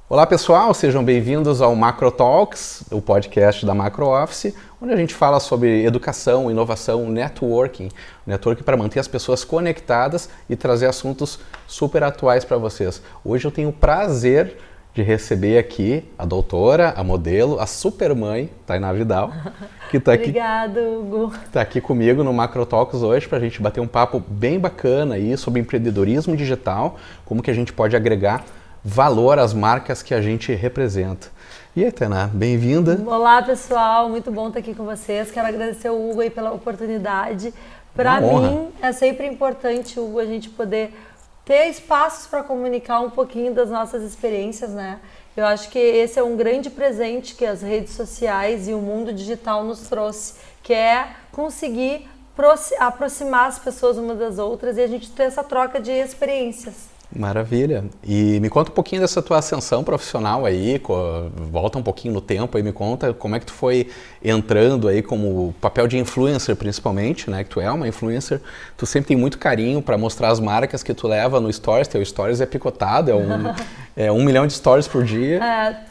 Olá pessoal, sejam bem-vindos ao Macro Talks, o podcast da Macro Office, onde a gente fala sobre educação, inovação, networking para manter as pessoas conectadas e trazer assuntos super atuais para vocês. Hoje eu tenho o prazer de receber aqui a doutora, a modelo, a supermãe, Tainá Vidal, que está aqui. Obrigada, Hugo. Está aqui comigo no Macro Talks hoje para a gente bater um papo bem bacana aí sobre empreendedorismo digital, como que a gente pode agregar valor às marcas que a gente representa. E aí, Tainá, bem-vinda. Olá, pessoal. Muito bom estar aqui com vocês. Quero agradecer o Hugo aí pela oportunidade. Para mim, é sempre importante, Hugo, a gente poder ter espaços para comunicar um pouquinho das nossas experiências, né? Eu acho que esse é um grande presente que as redes sociais e o mundo digital nos trouxe, que é conseguir aproximar as pessoas umas das outras e a gente ter essa troca de experiências. Maravilha. E me conta um pouquinho dessa tua ascensão profissional aí, volta um pouquinho no tempo aí, me conta como é que tu foi entrando aí como papel de influencer principalmente, né, que tu é uma influencer, tu sempre tem muito carinho para mostrar as marcas que tu leva no Stories, teu Stories é picotado, é 1 milhão de Stories por dia.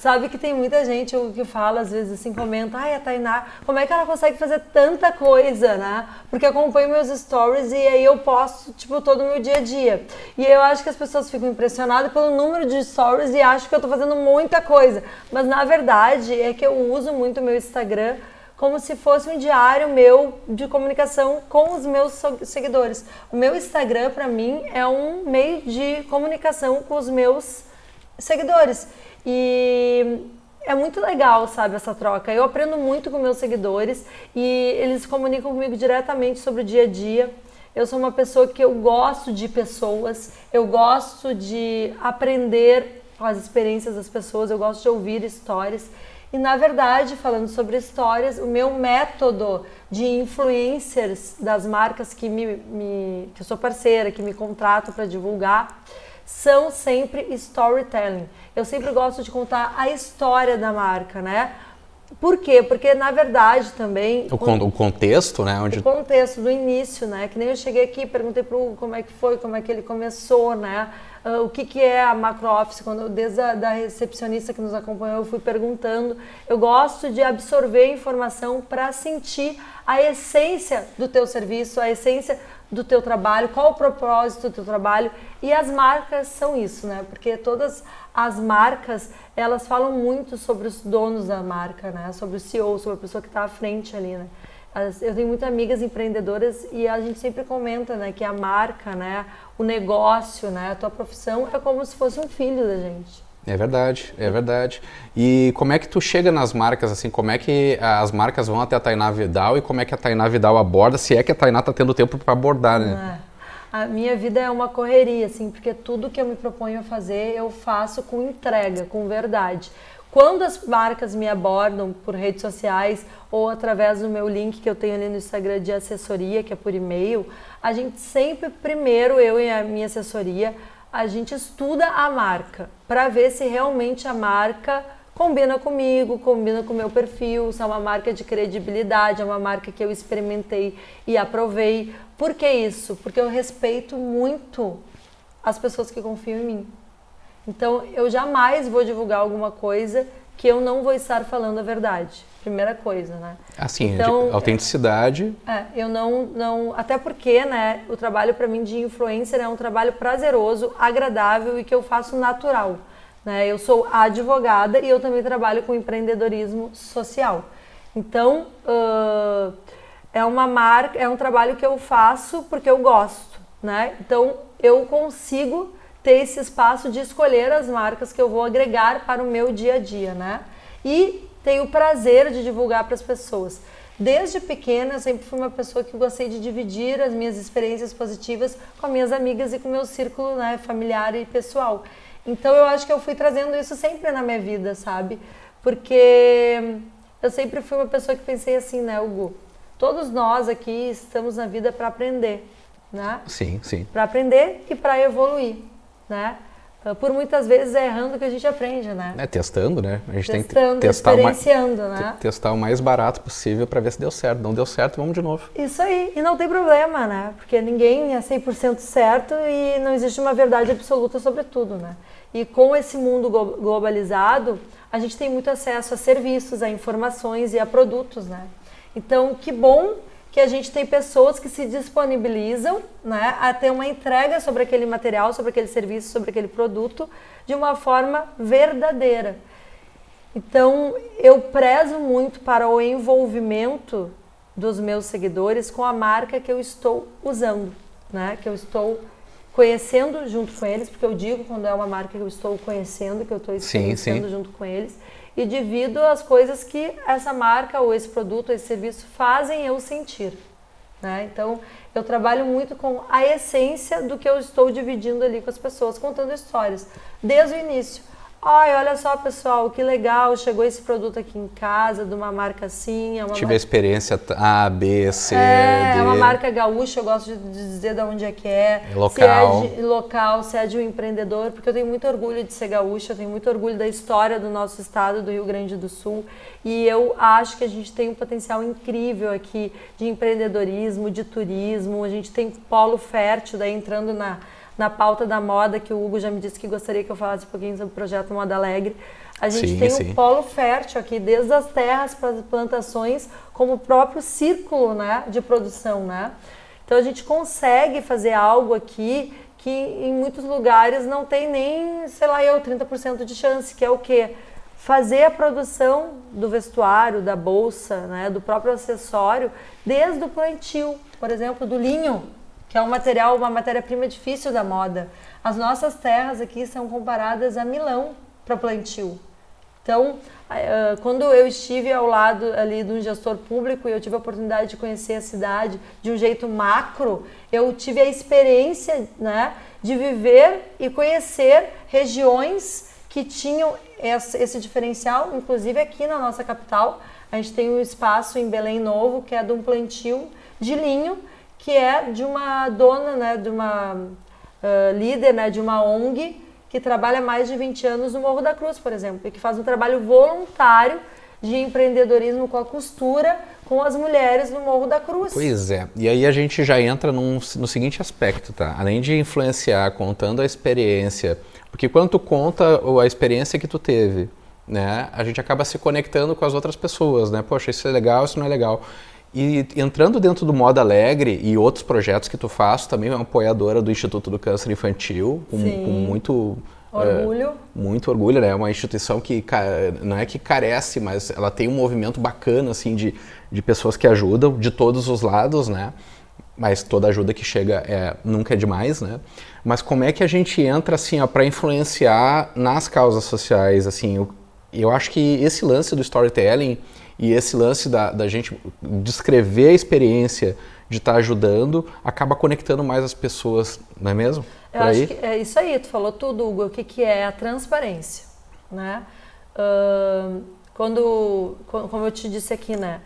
Sabe que tem muita gente que fala, às vezes assim, comenta, ai, a Tainá, como é que ela consegue fazer tanta coisa, né? Porque eu acompanho meus Stories e aí eu posto, tipo, todo o meu dia a dia. E eu acho que as pessoas ficam impressionadas pelo número de Stories e acham que eu tô fazendo muita coisa. Mas na verdade é que eu uso muito o meu Instagram como se fosse um diário meu de comunicação com os meus seguidores. O meu Instagram, para mim, é um meio de comunicação com os meus seguidores. E é muito legal, sabe, essa troca. Eu aprendo muito com meus seguidores e eles comunicam comigo diretamente sobre o dia a dia. Eu sou uma pessoa que eu gosto de pessoas, eu gosto de aprender com as experiências das pessoas, eu gosto de ouvir histórias. E, na verdade, falando sobre histórias, o meu método de influencers das marcas que eu sou parceira, que me contratam para divulgar, são sempre storytelling. Eu sempre gosto de contar a história da marca, né? Por quê? Porque, na verdade, também... O contexto, né? O contexto do início, né? Que nem eu cheguei aqui, perguntei para o Hugo como é que foi, como é que ele começou, né? O que é a Macro Office, desde a recepcionista que nos acompanhou, eu fui perguntando. Eu gosto de absorver informação para sentir a essência do teu serviço, a essência do teu trabalho, qual o propósito do teu trabalho. E as marcas são isso, né? Porque todas as marcas, elas falam muito sobre os donos da marca, né? Sobre o CEO, sobre a pessoa que está à frente ali, né? Eu tenho muitas amigas empreendedoras e a gente sempre comenta, né, que a marca, né, o negócio, né, a tua profissão é como se fosse um filho da gente. É verdade, é verdade. E como é que tu chega nas marcas, assim, como é que as marcas vão até a Tainá Vidal e como é que a Tainá Vidal aborda, se é que a Tainá tá tendo tempo para abordar, né? A minha vida é uma correria, assim, porque tudo que eu me proponho a fazer, eu faço com entrega, com verdade. Quando as marcas me abordam por redes sociais ou através do meu link que eu tenho ali no Instagram de assessoria, que é por e-mail, a gente sempre, primeiro, eu e a minha assessoria, a gente estuda a marca para ver se realmente a marca combina comigo, combina com o meu perfil, se é uma marca de credibilidade, é uma marca que eu experimentei e aprovei. Por que isso? Porque eu respeito muito as pessoas que confiam em mim. Então, eu jamais vou divulgar alguma coisa que eu não vou estar falando a verdade. Primeira coisa, né? Assim, então, autenticidade. Eu não... Até porque, né, o trabalho para mim de influencer é um trabalho prazeroso, agradável e que eu faço natural. Né? Eu sou advogada e eu também trabalho com empreendedorismo social. Então, é um trabalho que eu faço porque eu gosto, né? Então, eu consigo ter esse espaço de escolher as marcas que eu vou agregar para o meu dia a dia, né? E tenho o prazer de divulgar para as pessoas. Desde pequena, eu sempre fui uma pessoa que gostei de dividir as minhas experiências positivas com as minhas amigas e com o meu círculo, né, familiar e pessoal. Então, eu acho que eu fui trazendo isso sempre na minha vida, sabe? Porque eu sempre fui uma pessoa que pensei assim, né, Hugo? Todos nós aqui estamos na vida para aprender, né? Sim, sim. Para aprender e para evoluir, né? Por muitas vezes é errando que a gente aprende, né? É testando, né? A gente testando, tem que testar né? testar o mais barato possível para ver se deu certo. Não deu certo, vamos de novo. Isso aí. E não tem problema, né? Porque ninguém é 100% certo e não existe uma verdade absoluta sobre tudo, né? E com esse mundo globalizado, a gente tem muito acesso a serviços, a informações e a produtos, né? Então, que bom que a gente tem pessoas que se disponibilizam, né, a ter uma entrega sobre aquele material, sobre aquele serviço, sobre aquele produto, de uma forma verdadeira. Então, eu prezo muito para o envolvimento dos meus seguidores com a marca que eu estou usando, né, que eu estou conhecendo junto com eles, porque eu digo quando é uma marca que eu estou conhecendo, que eu estou conhecendo junto com eles, e divido as coisas que essa marca ou esse produto, esse serviço fazem eu sentir, né? Então, eu trabalho muito com a essência do que eu estou dividindo ali com as pessoas, contando histórias, desde o início. Ai, olha só, pessoal, que legal, chegou esse produto aqui em casa, de uma marca assim. Tive a experiência A, B, C, D. É uma marca gaúcha, eu gosto de dizer de onde é que é. Local. Se é de local, se é de um empreendedor, porque eu tenho muito orgulho de ser gaúcha, eu tenho muito orgulho da história do nosso estado, do Rio Grande do Sul. E eu acho que a gente tem um potencial incrível aqui de empreendedorismo, de turismo, a gente tem polo fértil, daí entrando na pauta da moda, que o Hugo já me disse que gostaria que eu falasse um pouquinho sobre o projeto Moda Alegre. A gente tem um polo fértil aqui, desde as terras para as plantações, como o próprio círculo, né, de produção, né? Então a gente consegue fazer algo aqui que em muitos lugares não tem nem, sei lá, 30% de chance, que é o quê? Fazer a produção do vestuário, da bolsa, né, do próprio acessório, desde o plantio, por exemplo, do linho, que é um material, uma matéria-prima difícil da moda. As nossas terras aqui são comparadas a Milão para plantio. Então, quando eu estive ao lado ali de um gestor público e eu tive a oportunidade de conhecer a cidade de um jeito macro, eu tive a experiência, né, de viver e conhecer regiões que tinham esse diferencial, inclusive aqui na nossa capital. A gente tem um espaço em Belém Novo, que é de um plantio de linho, que é de uma dona, né, de uma líder, né, de uma ONG que trabalha há mais de 20 anos no Morro da Cruz, por exemplo, e que faz um trabalho voluntário de empreendedorismo com a costura com as mulheres no Morro da Cruz. Pois é, e aí a gente já entra no seguinte aspecto, tá? Além de influenciar contando a experiência, porque quando tu conta a experiência que tu teve, né, a gente acaba se conectando com as outras pessoas, né? Poxa, isso é legal, isso não é legal. E entrando dentro do Moda Alegre e outros projetos que tu faz, também é uma apoiadora do Instituto do Câncer Infantil, com muito orgulho. Muito orgulho, né? É uma instituição que não é que carece, mas ela tem um movimento bacana, assim, de pessoas que ajudam, de todos os lados, né? Mas toda ajuda que chega nunca é demais, né? Mas como é que a gente entra, assim, para influenciar nas causas sociais, assim? Eu acho que esse lance do storytelling e esse lance da gente descrever a experiência de estar ajudando acaba conectando mais as pessoas, não é mesmo? Eu acho que é isso aí, tu falou tudo, Hugo. O que é a transparência, né? Como eu te disse aqui, né?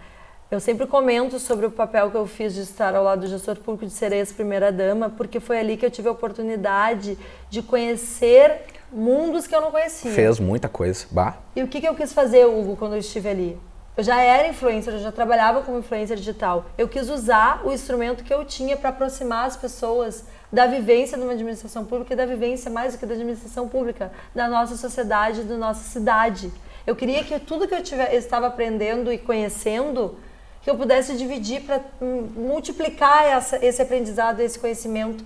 Eu sempre comento sobre o papel que eu fiz de estar ao lado do gestor público, de ser ex-primeira-dama, porque foi ali que eu tive a oportunidade de conhecer mundos que eu não conhecia. Fez muita coisa, bah. E o que eu quis fazer, Hugo, quando eu estive ali? Eu já era influencer, eu já trabalhava como influencer digital. Eu quis usar o instrumento que eu tinha para aproximar as pessoas da vivência de uma administração pública e da vivência, mais do que da administração pública, da nossa sociedade, da nossa cidade. Eu queria que tudo que eu estava aprendendo e conhecendo, que eu pudesse dividir para multiplicar esse aprendizado, esse conhecimento,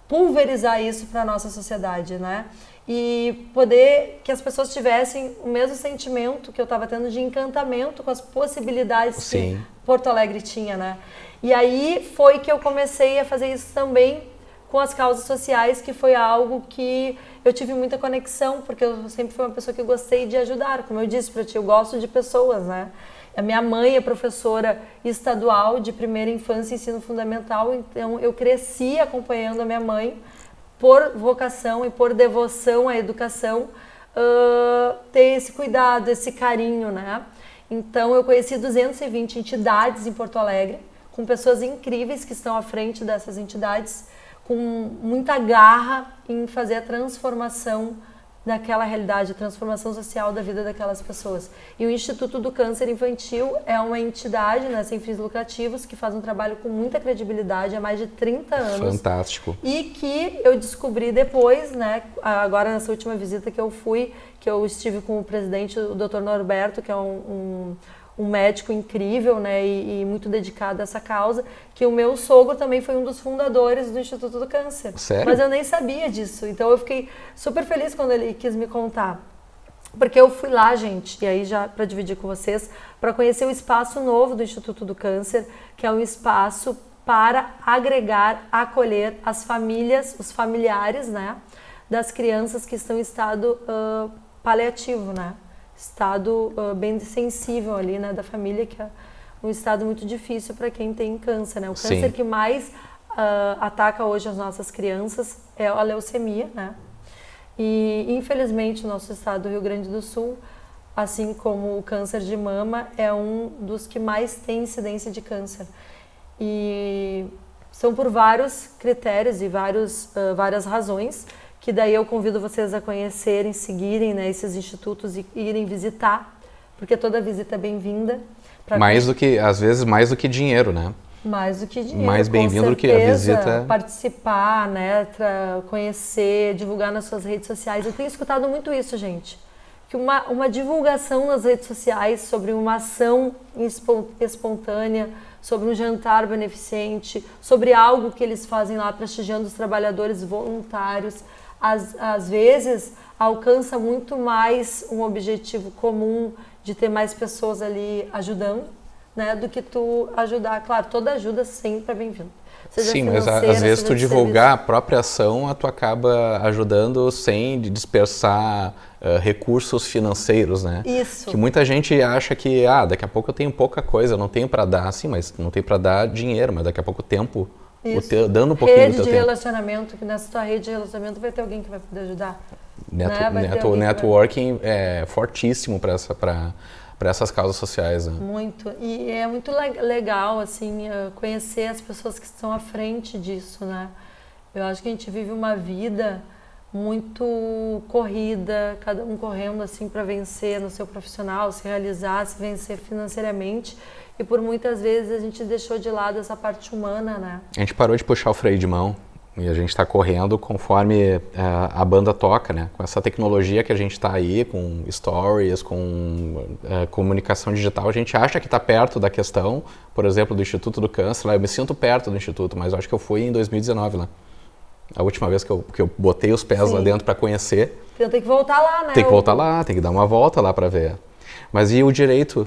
pulverizar isso para a nossa sociedade, né? E poder que as pessoas tivessem o mesmo sentimento que eu estava tendo de encantamento com as possibilidades que Porto Alegre tinha, né? E aí foi que eu comecei a fazer isso também com as causas sociais, que foi algo que eu tive muita conexão, porque eu sempre fui uma pessoa que gostei de ajudar. Como eu disse para ti, eu gosto de pessoas, né? A minha mãe é professora estadual de primeira infância e ensino fundamental, então eu cresci acompanhando a minha mãe por vocação e por devoção à educação, ter esse cuidado, esse carinho, né? Então eu conheci 220 entidades em Porto Alegre, com pessoas incríveis que estão à frente dessas entidades, com muita garra em fazer a transformação daquela realidade, a transformação social da vida daquelas pessoas. E o Instituto do Câncer Infantil é uma entidade, né, sem fins lucrativos, que faz um trabalho com muita credibilidade há mais de 30 anos. Fantástico. E que eu descobri depois, né, agora nessa última visita que eu fui, que eu estive com o presidente, o Dr. Norberto, que é um médico incrível, né, e muito dedicado a essa causa, que o meu sogro também foi um dos fundadores do Instituto do Câncer. Sério? Mas eu nem sabia disso, então eu fiquei super feliz quando ele quis me contar. Porque eu fui lá, gente, e aí já para dividir com vocês, para conhecer o espaço novo do Instituto do Câncer, que é um espaço para agregar, acolher as famílias, os familiares, né, das crianças que estão em estado paliativo, né? Estado bem sensível ali, né, da família, que é um estado muito difícil para quem tem câncer, né? O câncer Sim. que mais ataca hoje as nossas crianças é a leucemia, né? E infelizmente o nosso estado do Rio Grande do Sul, assim como o câncer de mama, é um dos que mais tem incidência de câncer. E são por vários critérios e várias razões, que daí eu convido vocês a conhecerem, seguirem, né, esses institutos e irem visitar, porque toda visita é bem-vinda. Mais do que, às vezes, mais do que dinheiro, né? Mais do que dinheiro, mais bem-vindo do que a visita. Participar, né, conhecer, divulgar nas suas redes sociais. Eu tenho escutado muito isso, gente. Que uma divulgação nas redes sociais sobre uma ação espontânea, sobre um jantar beneficente, sobre algo que eles fazem lá prestigiando os trabalhadores voluntários, às vezes alcança muito mais um objetivo comum de ter mais pessoas ali ajudando, né, do que tu ajudar. Claro, toda ajuda sempre é bem-vinda. Sim, mas às vezes tu divulgar a própria ação, tu acaba ajudando sem dispersar recursos financeiros, né? Isso. Que muita gente acha que, daqui a pouco eu tenho pouca coisa, eu não tenho para dar. Sim, mas não tem para dar dinheiro, mas daqui a pouco tempo, dando um pouquinho do teu tempo. Rede de relacionamento, que nessa tua rede de relacionamento vai ter alguém que vai poder ajudar. Networking é fortíssimo para essas causas sociais, né? Muito. E é muito legal, assim, conhecer as pessoas que estão à frente disso, né? Eu acho que a gente vive uma vida muito corrida, cada um correndo, assim, para vencer no seu profissional, se realizar, se vencer financeiramente. E por muitas vezes a gente deixou de lado essa parte humana, né? A gente parou de puxar o freio de mão. E a gente está correndo conforme a banda toca, né? Com essa tecnologia que a gente está aí, com stories, com comunicação digital, a gente acha que está perto da questão, por exemplo, do Instituto do Câncer. Lá eu me sinto perto do Instituto, mas eu acho que eu fui em 2019 lá. A última vez que eu botei os pés lá dentro para conhecer. Então tem que voltar lá, né? Tem que voltar lá, tem que dar uma volta lá para ver. Mas e o direito?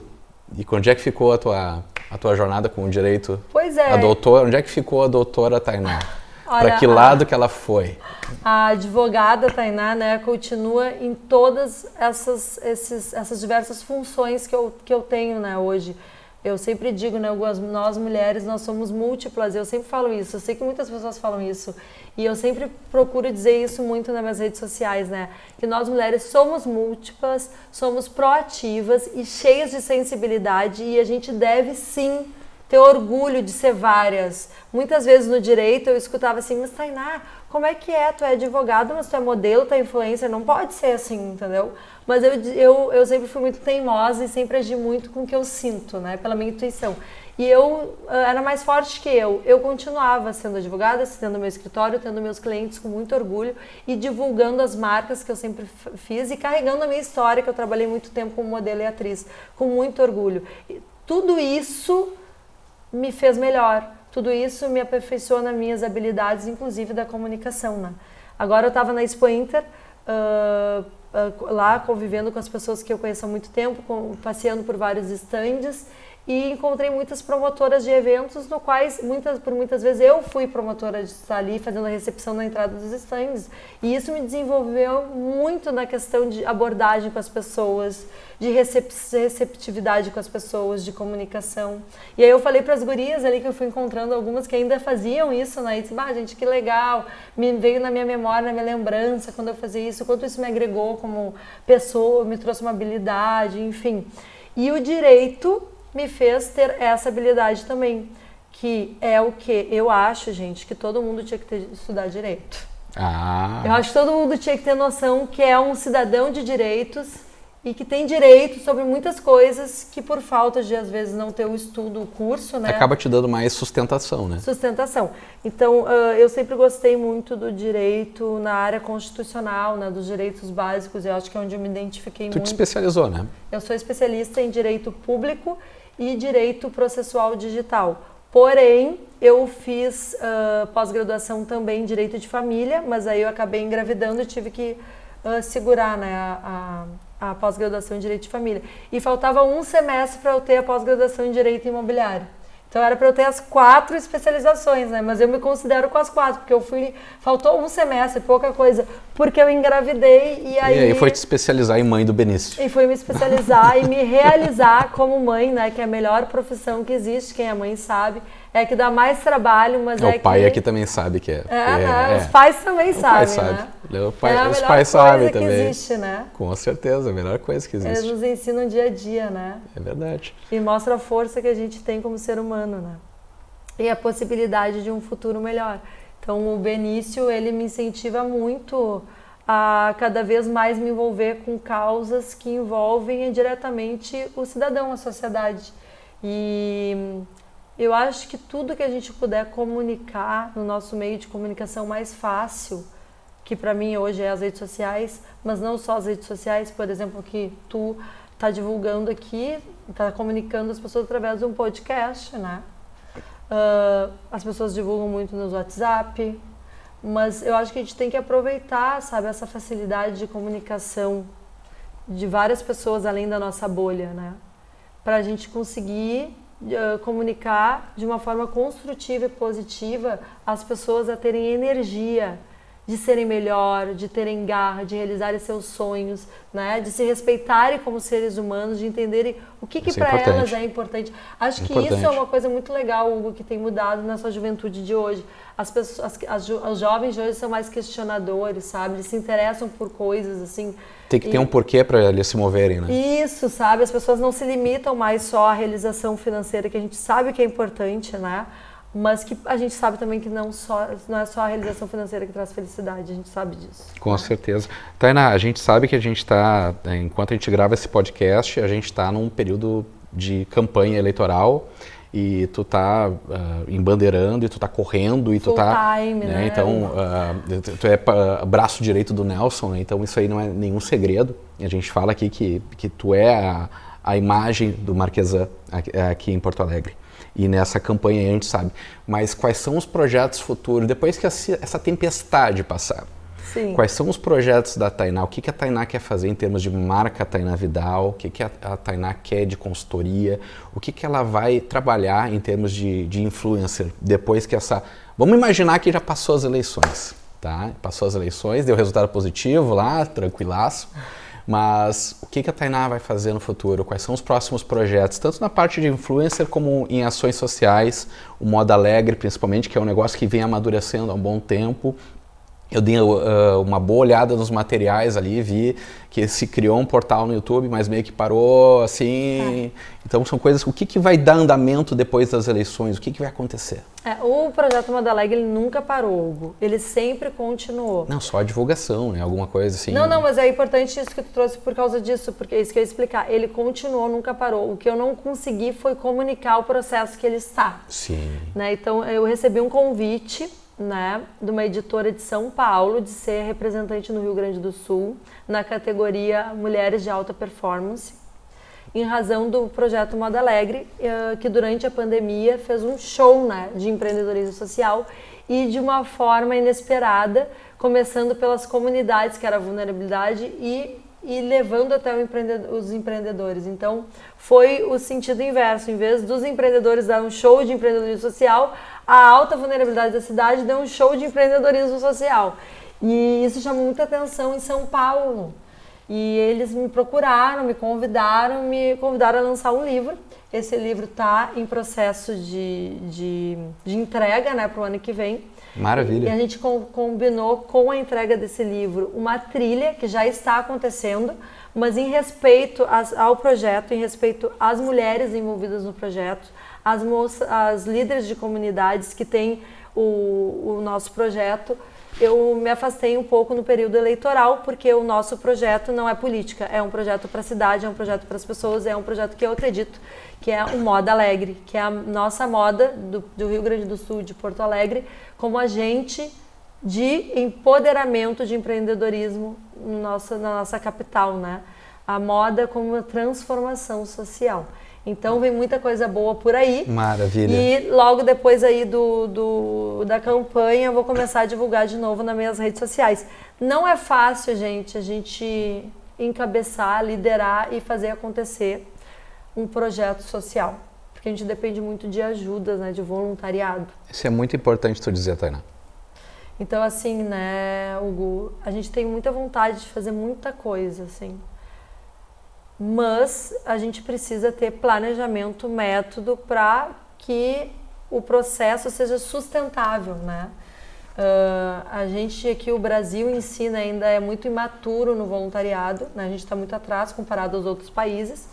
E onde é que ficou a tua jornada com o direito? Pois é. Onde é que ficou a doutora Tainá? Para que lado que ela foi? A advogada Tainá, né, continua em todas essas diversas funções que eu tenho, né, hoje. Eu sempre digo, né, nós mulheres, nós somos múltiplas, eu sempre falo isso, eu sei que muitas pessoas falam isso, e eu sempre procuro dizer isso muito nas minhas redes sociais, né, que nós mulheres somos múltiplas, somos proativas e cheias de sensibilidade, e a gente deve sim ter orgulho de ser várias. Muitas vezes no direito eu escutava assim, mas Tainá, como é que é? Tu é advogado, mas tu é modelo, tu é influencer, não pode ser assim, entendeu? Mas eu sempre fui muito teimosa e sempre agi muito com o que eu sinto, né? Pela minha intuição. E eu era mais forte que eu continuava sendo advogada, tendo meu escritório, tendo meus clientes com muito orgulho e divulgando as marcas que eu sempre fiz e carregando a minha história, que eu trabalhei muito tempo como modelo e atriz, com muito orgulho. E tudo isso me fez melhor. Tudo isso me aperfeiçoou nas minhas habilidades, inclusive da comunicação, né? Agora eu estava na Expo Inter, lá convivendo com as pessoas que eu conheço há muito tempo, passeando por vários estandes e encontrei muitas promotoras de eventos, no quais por muitas vezes eu fui promotora de estar ali fazendo a recepção na entrada dos estandes. E isso me desenvolveu muito na questão de abordagem com as pessoas, de receptividade com as pessoas, de comunicação. E aí eu falei para as gurias ali que eu fui encontrando algumas que ainda faziam isso, né? E disse, gente, que legal, me veio na minha memória, na minha lembrança quando eu fazia isso, quanto isso me agregou como pessoa, me trouxe uma habilidade, enfim. E o direito me fez ter essa habilidade também, que é o que eu acho, gente, que todo mundo tinha que estudar direito. Eu acho que todo mundo tinha que ter noção que é um cidadão de direitos e que tem direito sobre muitas coisas que por falta de, às vezes, não ter o estudo, o curso, né? Acaba te dando mais sustentação, né? Sustentação. Então, eu sempre gostei muito do direito na área constitucional, né? Dos direitos básicos. Eu acho que é onde eu me identifiquei muito. Tu te especializou, né? Eu sou especialista em direito público e direito processual digital. Porém, eu fiz pós-graduação também em direito de família, mas aí eu acabei engravidando e tive que segurar, né, a pós-graduação em direito de família. E faltava um semestre para eu ter a pós-graduação em direito imobiliário. Então era para eu ter as 4 especializações, né? Mas eu me considero com as 4, porque faltou um semestre, pouca coisa, porque eu engravidei e aí... E aí foi te especializar em mãe do Benício. E foi me especializar e me realizar como mãe, né? Que é a melhor profissão que existe, quem é mãe sabe. É que dá mais trabalho, mas o pai aqui também sabe que é. Os pais também sabem, né? Os pais sabem também. É a melhor coisa que existe, né? Com certeza, a melhor coisa que existe. Eles nos ensinam dia a dia, né? É verdade. E mostra a força que a gente tem como ser humano, né? E a possibilidade de um futuro melhor. Então, o Benício, ele me incentiva muito a cada vez mais me envolver com causas que envolvem diretamente o cidadão, a sociedade. E eu acho que tudo que a gente puder comunicar no nosso meio de comunicação mais fácil, que para mim hoje é as redes sociais, mas não só as redes sociais, por exemplo, que tu está divulgando aqui, está comunicando as pessoas através de um podcast, né? As pessoas divulgam muito no WhatsApp, mas eu acho que a gente tem que aproveitar, sabe, essa facilidade de comunicação de várias pessoas além da nossa bolha, né? Para a gente conseguir comunicar de uma forma construtiva e positiva as pessoas a terem energia de serem melhor, de terem garra, de realizarem seus sonhos, né? De se respeitarem como seres humanos, de entenderem o que para elas é importante. Acho que isso é uma coisa muito legal, Hugo, que tem mudado nessa juventude de hoje. As pessoas, os jovens de hoje são mais questionadores, sabe? Eles se interessam por coisas assim. Tem que ter um porquê para eles se moverem, né? Isso, sabe? As pessoas não se limitam mais só à realização financeira, que a gente sabe que é importante, né? Mas que a gente sabe também que não é só a realização financeira que traz felicidade, a gente sabe disso. Com certeza. Tainá, a gente sabe que a gente está, enquanto a gente grava esse podcast, a gente está num período de campanha eleitoral e tu tá embandeirando e tu tá correndo e tu tá... Time, né? Então, tu é braço direito do Nelson, né? Então isso aí não é nenhum segredo. A gente fala aqui que tu é a imagem do Marquesan aqui em Porto Alegre. E nessa campanha a gente sabe. Mas quais são os projetos futuros, depois que essa tempestade passar? Sim. Quais são os projetos da Tainá? O que a Tainá quer fazer em termos de marca Tainá Vidal? O que a Tainá quer de consultoria? O que ela vai trabalhar em termos de influencer depois que essa... Vamos imaginar que já passou as eleições, tá? Passou as eleições, deu resultado positivo lá, tranquilaço. Mas o que a Tainá vai fazer no futuro? Quais são os próximos projetos? Tanto na parte de influencer como em ações sociais, o Moda Alegre principalmente, que é um negócio que vem amadurecendo há um bom tempo. Eu dei uma boa olhada nos materiais ali, vi que se criou um portal no YouTube, mas meio que parou, assim... Então são coisas... O que vai dar andamento depois das eleições? O que vai acontecer? O projeto Moda Alegre, ele nunca parou, Hugo. Ele sempre continuou. Não, só a divulgação, né? Alguma coisa assim... Não, mas é importante isso que tu trouxe por causa disso, porque é isso que eu ia explicar. Ele continuou, nunca parou. O que eu não consegui foi comunicar o processo que ele está. Sim. Né? Então, eu recebi um convite... né, de uma editora de São Paulo, de ser representante no Rio Grande do Sul, na categoria Mulheres de Alta Performance, em razão do projeto Moda Alegre, que durante a pandemia fez um show, né, de empreendedorismo social e de uma forma inesperada, começando pelas comunidades, que era a vulnerabilidade, e levando até os empreendedores. Então, foi o sentido inverso. Em vez dos empreendedores dar um show de empreendedorismo social, a alta vulnerabilidade da cidade deu um show de empreendedorismo social. E isso chamou muita atenção em São Paulo. E eles me procuraram, me convidaram a lançar um livro. Esse livro está em processo de entrega, né, para o ano que vem. Maravilha. E a gente combinou com a entrega desse livro uma trilha que já está acontecendo, mas em respeito ao projeto, em respeito às mulheres envolvidas no projeto, as líderes de comunidades que têm o nosso projeto, eu me afastei um pouco no período eleitoral, porque o nosso projeto não é política, é um projeto para a cidade, é um projeto para as pessoas, é um projeto que eu acredito que é o Moda Alegre, que é a nossa moda do Rio Grande do Sul, de Porto Alegre, como agente de empoderamento, de empreendedorismo na nossa capital, né? A moda como uma transformação social. Então vem muita coisa boa por aí. Maravilha. E logo depois aí da campanha eu vou começar a divulgar de novo nas minhas redes sociais. Não é fácil, gente, a gente encabeçar, liderar e fazer acontecer um projeto social. Porque a gente depende muito de ajudas, né, de voluntariado. Isso é muito importante tu dizer, Tainá. Então, assim, né, Hugo, a gente tem muita vontade de fazer muita coisa, assim. Mas a gente precisa ter planejamento, método para que o processo seja sustentável, né? A gente aqui, o Brasil em si, né, ainda é muito imaturo no voluntariado, né? A gente está muito atrás comparado aos outros países,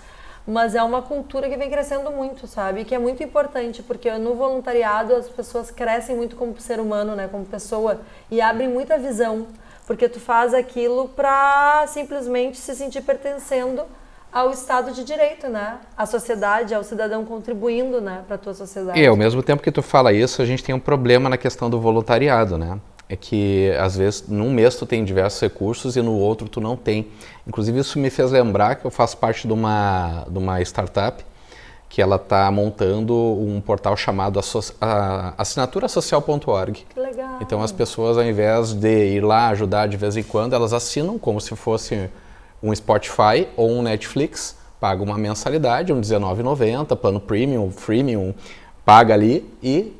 mas é uma cultura que vem crescendo muito, sabe? E que é muito importante, porque no voluntariado as pessoas crescem muito como ser humano, né? Como pessoa, e abrem muita visão, porque tu faz aquilo para simplesmente se sentir pertencendo ao Estado de Direito, né? À sociedade, ao cidadão contribuindo, né, para a tua sociedade. E ao mesmo tempo que tu fala isso, a gente tem um problema na questão do voluntariado, né? É que, às vezes, num mês tu tem diversos recursos e no outro tu não tem. Inclusive, isso me fez lembrar que eu faço parte de uma startup que ela está montando um portal chamado assinaturassocial.org. Que legal. Então, as pessoas, ao invés de ir lá ajudar de vez em quando, elas assinam como se fosse um Spotify ou um Netflix, paga uma mensalidade, um R$19,90, plano premium, freemium, paga ali e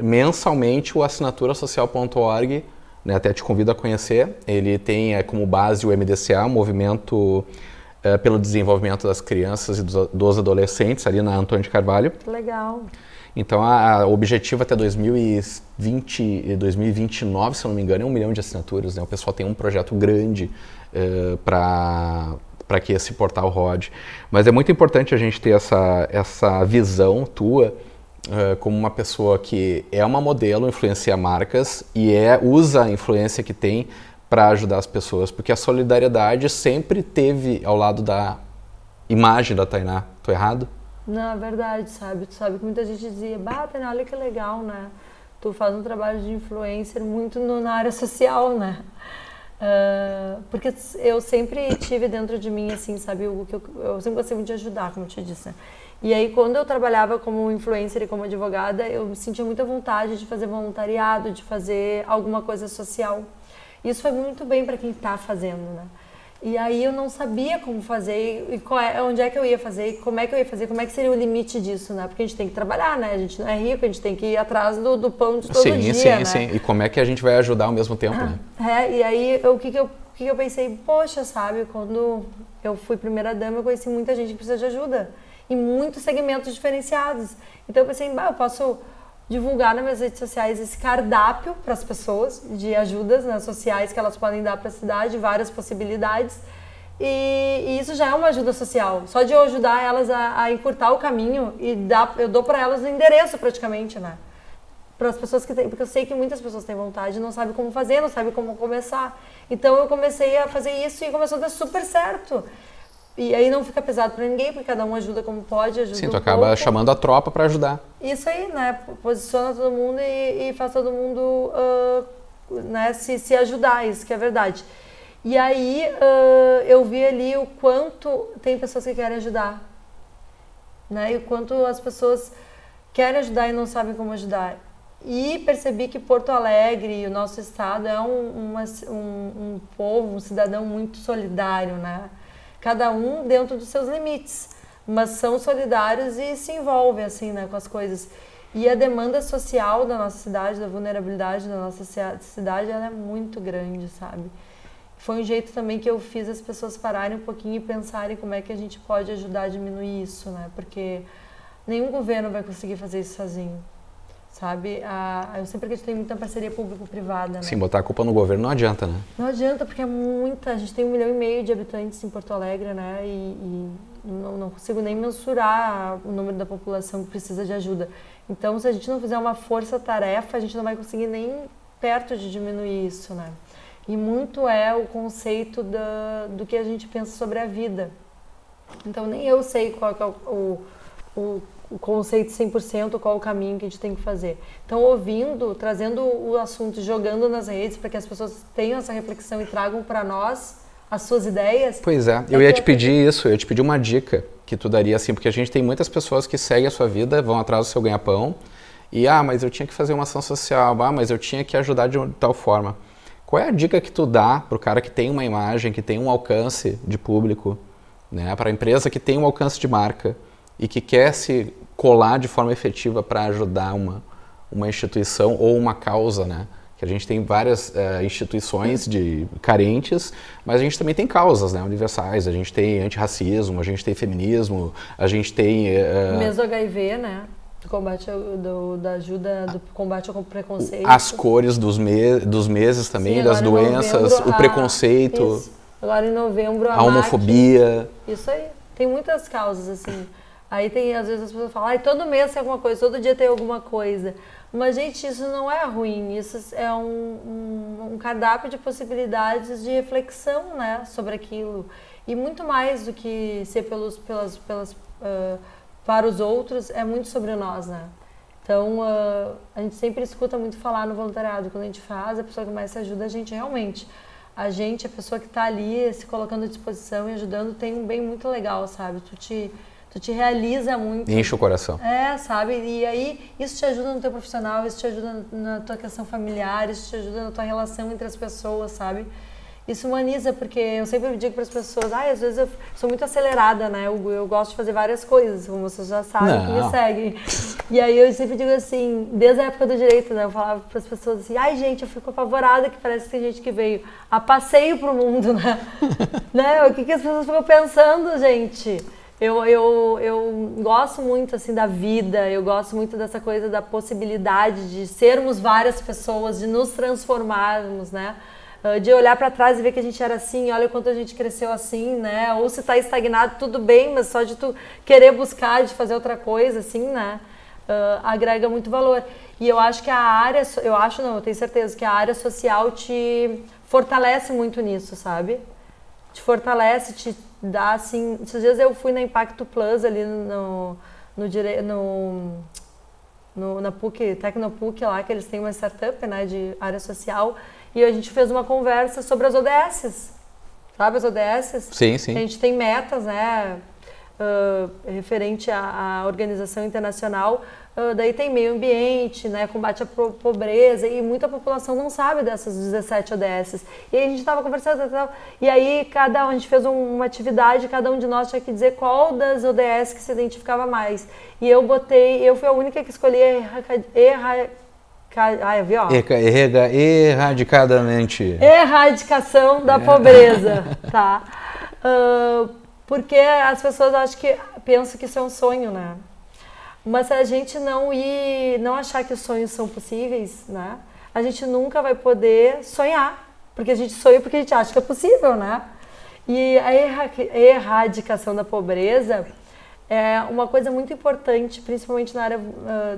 mensalmente o assinaturassocial.org, né, até te convido a conhecer, ele tem como base o MDCA, o Movimento pelo Desenvolvimento das Crianças e dos Adolescentes, ali na Antônio de Carvalho. Que legal. Então, o objetivo até 2029, se eu não me engano, é 1 milhão de assinaturas, né? O pessoal tem um projeto grande para que esse portal rode. Mas é muito importante a gente ter essa visão tua como uma pessoa que é uma modelo, influencia marcas e usa a influência que tem para ajudar as pessoas, porque a solidariedade sempre teve ao lado da imagem da Tainá. Tô errado? Não, é verdade, sabe? Tu sabe que muita gente dizia, Tainá, olha que legal, né? Tu faz um trabalho de influencer muito na área social, né? Porque eu sempre tive dentro de mim, assim, sabe, Hugo, que eu sempre gostei muito de ajudar, como eu te disse, né? E aí, quando eu trabalhava como influencer e como advogada, eu sentia muita vontade de fazer voluntariado, de fazer alguma coisa social. Isso foi muito bem para quem está fazendo, né? E aí eu não sabia como fazer, onde é que eu ia fazer, como é que eu ia fazer, como é que seria o limite disso, né? Porque a gente tem que trabalhar, né? A gente não é rico, a gente tem que ir atrás do pão de todo dia, né? Sim. E como é que a gente vai ajudar ao mesmo tempo, né? E aí o que eu pensei, poxa, sabe, quando eu fui primeira-dama, eu conheci muita gente que precisa de ajuda, em muitos segmentos diferenciados. Então eu pensei, eu posso divulgar nas minhas redes sociais esse cardápio para as pessoas de ajudas, né, sociais que elas podem dar para a cidade, várias possibilidades. E isso já é uma ajuda social. Só de eu ajudar elas a encurtar o caminho eu dou para elas o endereço praticamente, né? Para as pessoas que têm, porque eu sei que muitas pessoas têm vontade e não sabem como fazer, não sabem como começar. Então eu comecei a fazer isso e começou a dar super certo. E aí não fica pesado para ninguém, porque cada um ajuda como pode, ajuda Sim, tu acaba chamando a tropa para ajudar. Isso aí, né? Posiciona todo mundo e faz todo mundo né, se ajudar, isso que é verdade. E aí eu vi ali o quanto tem pessoas que querem ajudar, né? E o quanto as pessoas querem ajudar e não sabem como ajudar. E percebi que Porto Alegre e o nosso estado é um povo, um cidadão muito solidário, né? Cada um dentro dos seus limites, mas são solidários e se envolvem assim, né, com as coisas. E a demanda social da nossa cidade, da vulnerabilidade da nossa cidade, ela é muito grande, sabe? Foi um jeito também que eu fiz as pessoas pararem um pouquinho e pensarem como é que a gente pode ajudar a diminuir isso, né? Porque nenhum governo vai conseguir fazer isso sozinho, sabe? Eu sempre acreditei muito na parceria público-privada, né? Sim, botar a culpa no governo não adianta, né? Não adianta, porque a gente tem 1,5 milhão de habitantes em Porto Alegre, né? E não consigo nem mensurar o número da população que precisa de ajuda. Então, se a gente não fizer uma força-tarefa, a gente não vai conseguir nem perto de diminuir isso, né? E muito é o conceito do que a gente pensa sobre a vida. Então, nem eu sei qual que é o conceito 100%, qual o caminho que a gente tem que fazer. Então, ouvindo, trazendo o assunto, jogando nas redes para que as pessoas tenham essa reflexão e tragam para nós as suas ideias. Pois é, eu ia te pedir isso, eu ia te pedir uma dica que tu daria assim, porque a gente tem muitas pessoas que seguem a sua vida, vão atrás do seu ganha-pão e, mas eu tinha que fazer uma ação social, mas eu tinha que ajudar de tal forma. Qual é a dica que tu dá para o cara que tem uma imagem, que tem um alcance de público, né, para a empresa que tem um alcance de marca e que quer se colar de forma efetiva para ajudar uma instituição ou uma causa, né? Que a gente tem várias instituições carentes, mas a gente também tem causas, né, universais. A gente tem antirracismo, a gente tem feminismo, a gente tem... Mesmo HIV, né? Do combate da ajuda do combate ao preconceito. As cores dos meses também, das doenças, novembro, o preconceito. Isso. Agora em novembro a homofobia. Isso aí. Tem muitas causas, assim. Aí tem, às vezes as pessoas falam, todo mês tem alguma coisa, todo dia tem alguma coisa. Mas, gente, isso não é ruim, isso é um cardápio de possibilidades de reflexão, né, sobre aquilo. E muito mais do que ser para os outros, é muito sobre nós, né. Então, a gente sempre escuta muito falar no voluntariado, quando a gente faz, a pessoa que mais se ajuda a gente realmente. A pessoa que está ali se colocando à disposição e ajudando, tem um bem muito legal, sabe, tu te realiza muito. Enche o coração. Sabe? E aí, isso te ajuda no teu profissional, isso te ajuda na tua questão familiar, isso te ajuda na tua relação entre as pessoas, sabe? Isso humaniza, porque eu sempre digo para as pessoas, às vezes eu sou muito acelerada, né? Eu gosto de fazer várias coisas, como vocês já sabem, que me seguem. E aí eu sempre digo assim, desde a época do direito, né? Eu falava para as pessoas assim, gente, eu fico apavorada que parece que tem gente que veio a passeio pro mundo, né? Né? O que as pessoas ficam pensando, gente? Eu gosto muito, assim, da vida, eu gosto muito dessa coisa da possibilidade de sermos várias pessoas, de nos transformarmos, né? De olhar para trás e ver que a gente era assim, olha o quanto a gente cresceu assim, né? Ou se tá estagnado, tudo bem, mas só de tu querer buscar, de fazer outra coisa, assim, né? Agrega muito valor. E eu acho que eu tenho certeza que a área social te fortalece muito nisso, sabe? Te fortalece, te dá, assim... Esses dias eu fui na Impacto Plus ali na PUC, Tecnopuc lá, que eles têm uma startup, né, de área social, e a gente fez uma conversa sobre as ODSs, sabe as ODSs? Sim, sim. A gente tem metas, né, referente à organização internacional, daí tem meio ambiente, né, combate à pobreza, e muita população não sabe dessas 17 ODSs. E aí a gente estava conversando, e aí a gente fez uma atividade, cada um de nós tinha que dizer qual das ODS que se identificava mais. E eu fui a única que escolhi erradicadamente. Erradicação da pobreza, tá? Porque as pessoas pensam que isso é um sonho, né? Mas se a gente não achar que os sonhos são possíveis, né? A gente nunca vai poder sonhar, porque a gente sonha porque a gente acha que é possível, né? E a erradicação da pobreza é uma coisa muito importante, principalmente na área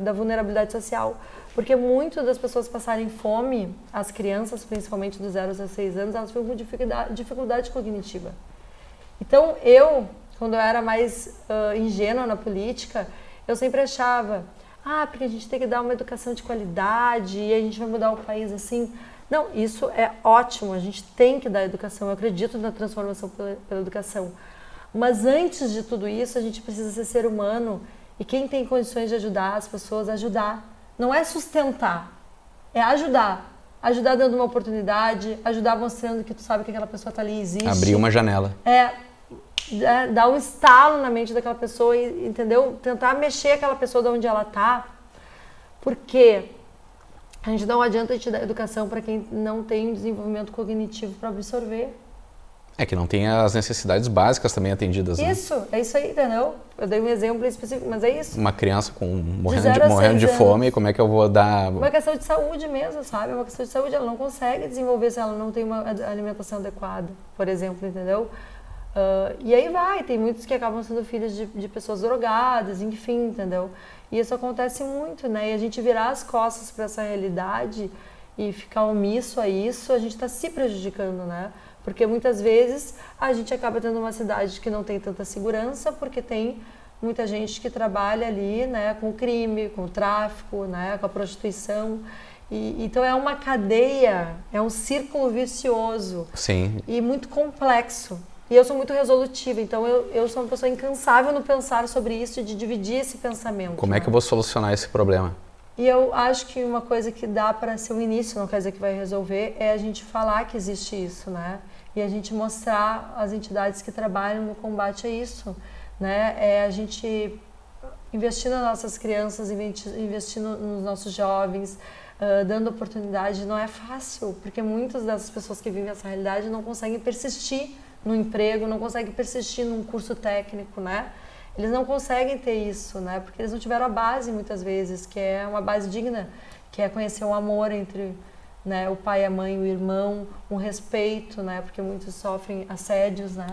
da vulnerabilidade social, porque muitas das pessoas passarem fome, as crianças, principalmente dos 0 a 6 anos, elas ficam com dificuldade cognitiva. Então, quando eu era mais ingênua na política, eu sempre achava, porque a gente tem que dar uma educação de qualidade e a gente vai mudar o país assim. Não, isso é ótimo, a gente tem que dar educação, eu acredito na transformação pela educação. Mas antes de tudo isso, a gente precisa ser humano e quem tem condições de ajudar as pessoas, ajudar. Não é sustentar, é ajudar. Ajudar dando uma oportunidade, ajudar mostrando que tu sabe que aquela pessoa está ali e existe. Abrir uma janela. Dar um estalo na mente daquela pessoa, entendeu? Tentar mexer aquela pessoa de onde ela está, porque a gente não adianta a gente dar educação para quem não tem desenvolvimento cognitivo para absorver. Que não tem as necessidades básicas também atendidas, né? Isso, é isso aí, entendeu? Eu dei um exemplo específico, mas é isso. Uma criança morrendo de fome, como é que eu vou dar... Uma questão de saúde mesmo, sabe? Uma questão de saúde, ela não consegue desenvolver se ela não tem uma alimentação adequada, por exemplo, entendeu? E aí tem muitos que acabam sendo filhos de pessoas drogadas, enfim, entendeu? E isso acontece muito, né? E a gente virar as costas para essa realidade e ficar omisso a isso, a gente está se prejudicando, né? Porque muitas vezes a gente acaba tendo uma cidade que não tem tanta segurança, porque tem muita gente que trabalha ali, né, com o crime, com o tráfico, né, com a prostituição. Então é uma cadeia, é um círculo vicioso. Sim. E muito complexo. E eu sou muito resolutiva, então eu sou uma pessoa incansável no pensar sobre isso e de dividir esse pensamento. Como é que eu vou solucionar esse problema? E eu acho que uma coisa que dá para ser o início, não quer dizer que vai resolver, é a gente falar que existe isso, né? E a gente mostrar as entidades que trabalham no combate a isso, né? É a gente investir nas nossas crianças, investir nos nossos jovens, dando oportunidade. Não é fácil, porque muitas dessas pessoas que vivem essa realidade não conseguem persistir no emprego, não conseguem persistir num curso técnico, né? Eles não conseguem ter isso, né? Porque eles não tiveram a base, muitas vezes, que é uma base digna, que é conhecer o amor entre, né, o pai, a mãe, o irmão, um respeito, né? Porque muitos sofrem assédios, né?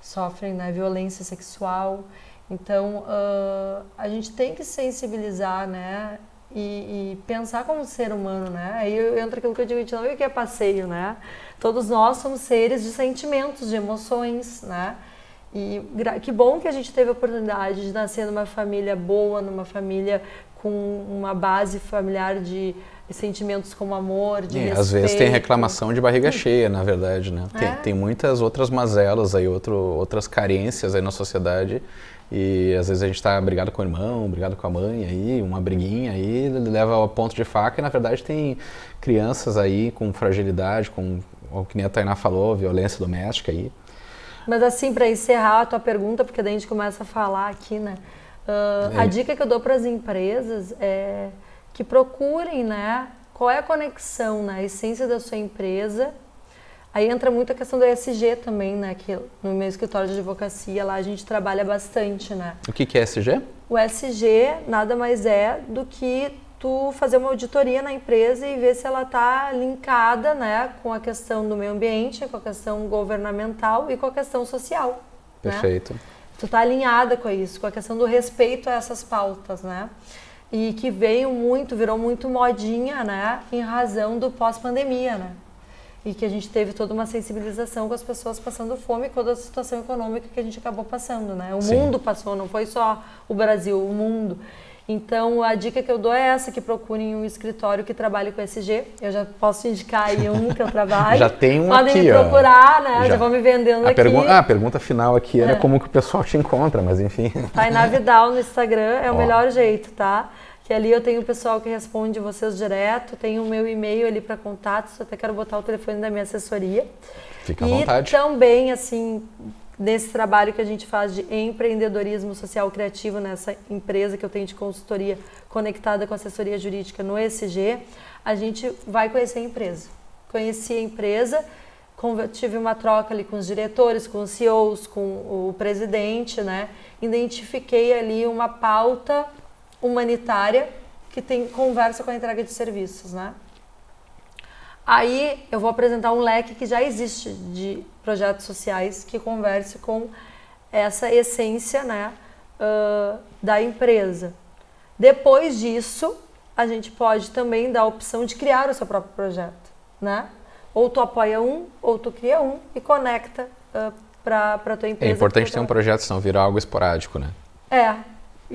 Sofrem, né, violência sexual. Então, a gente tem que sensibilizar, né? E pensar como ser humano, né? Aí entra aquilo que eu digo, a gente não vê o que é passeio, né? Todos nós somos seres de sentimentos, de emoções, né? E que bom que a gente teve a oportunidade de nascer numa família boa, numa família com uma base familiar de sentimentos como amor, de respeito. Às vezes tem reclamação de barriga cheia, na verdade, né? Tem muitas outras mazelas aí, outras carências aí na sociedade. E às vezes a gente está brigado com o irmão, brigado com a mãe, aí uma briguinha aí leva ao ponto de faca e na verdade tem crianças aí com fragilidade, com o que nem a Tainá falou, violência doméstica aí. Mas assim, para encerrar a tua pergunta, porque daí a gente começa a falar aqui, né? A dica que eu dou para as empresas é que procurem, né? Qual é a conexão, né? A essência da sua empresa. Aí entra muito a questão do ESG também, né? Que no meu escritório de advocacia lá a gente trabalha bastante, né? O que é ESG? O ESG nada mais é do que tu fazer uma auditoria na empresa e ver se ela está linkada, né, com a questão do meio ambiente, com a questão governamental e com a questão social. Perfeito. Né? Tu está alinhada com isso, com a questão do respeito a essas pautas, né? E que virou muito modinha, né, em razão do pós-pandemia, né? E que a gente teve toda uma sensibilização com as pessoas passando fome e com toda a situação econômica que a gente acabou passando, né? O mundo passou, não foi só o Brasil, o mundo. Então, a dica que eu dou é essa, que procurem um escritório que trabalhe com ESG. Eu já posso indicar aí um que eu trabalho. Já tem um Podem aqui, me procurar, né? Já vão me vendendo aqui. A pergunta final aqui era como que o pessoal te encontra, mas enfim. Tainá Vidal no Instagram é o melhor jeito, tá? Que ali eu tenho o pessoal que responde vocês direto, tenho o meu e-mail ali para contatos, até quero botar o telefone da minha assessoria. Fica à vontade. E também, assim, nesse trabalho que a gente faz de empreendedorismo social criativo nessa empresa que eu tenho de consultoria conectada com assessoria jurídica no ESG, a gente vai conhecer a empresa. Conheci a empresa, tive uma troca ali com os diretores, com os CEOs, com o presidente, né? Identifiquei ali uma pauta humanitária que tem conversa com a entrega de serviços, né? Aí eu vou apresentar um leque que já existe de projetos sociais que converse com essa essência, né, da empresa. Depois disso, a gente pode também dar a opção de criar o seu próprio projeto, né? Ou tu apoia um, ou tu cria um e conecta para a tua empresa. É importante ter um projeto, senão vira algo esporádico, né?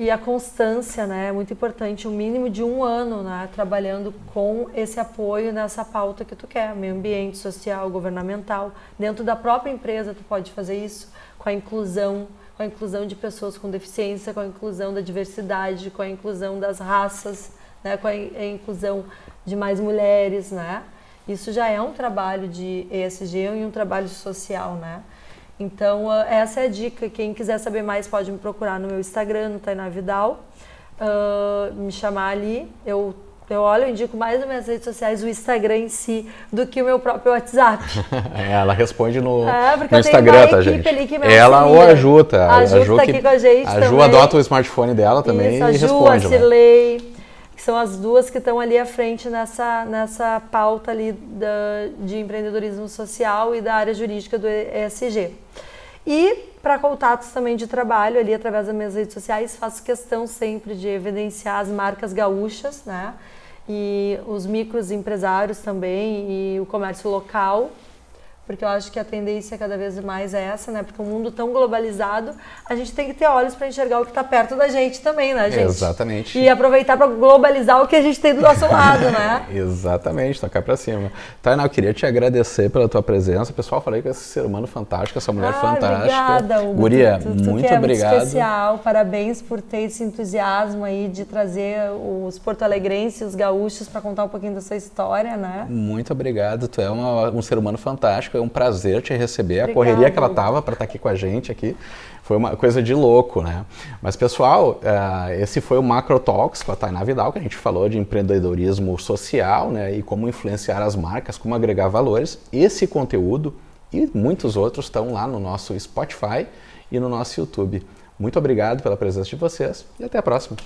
E a constância, né, é muito importante, um mínimo de 1 ano, né, trabalhando com esse apoio nessa pauta que tu quer, meio ambiente, social, governamental. Dentro da própria empresa tu pode fazer isso, com a inclusão de pessoas com deficiência, com a inclusão da diversidade, com a inclusão das raças, né, com a inclusão de mais mulheres, né. Isso já é um trabalho de ESG e um trabalho social, né. Então, essa é a dica. Quem quiser saber mais pode me procurar no meu Instagram, no Tainá Vidal, me chamar ali. Eu indico mais nas minhas redes sociais o Instagram em si do que o meu próprio WhatsApp. Ela responde no Instagram, tá, gente? Ali que me ela ou a Ju, tá? A Ju tá aqui com a gente também. A Ju adota o smartphone dela também e responde. A Cirlei, que são as duas que estão ali à frente nessa pauta ali de empreendedorismo social e da área jurídica do ESG. E para contatos também de trabalho ali através das minhas redes sociais, faço questão sempre de evidenciar as marcas gaúchas, né? e os microempresários também e o comércio local, porque eu acho que a tendência cada vez mais é essa, né? Porque o mundo tão globalizado, a gente tem que ter olhos para enxergar o que está perto da gente também, né, gente? Exatamente. E aproveitar para globalizar o que a gente tem do nosso lado, né? Exatamente, tocar para cima. Tainá, eu queria te agradecer pela tua presença. Pessoal, falei com esse ser humano fantástico, essa mulher fantástica. Obrigada, Hugo. Guria, tu muito que é obrigado. Muito especial, parabéns por ter esse entusiasmo aí de trazer os porto-alegrenses, os gaúchos, para contar um pouquinho da sua história, né? Muito obrigado, tu é um ser humano fantástico, é um prazer te receber. Obrigada. A correria que ela tava para estar aqui com a gente aqui foi uma coisa de louco, né? Mas pessoal, esse foi o Macro Talks com a Tainá Vidal, que a gente falou de empreendedorismo social, né? E como influenciar as marcas, como agregar valores. Esse conteúdo e muitos outros estão lá no nosso Spotify e no nosso YouTube. Muito obrigado pela presença de vocês e até a próxima.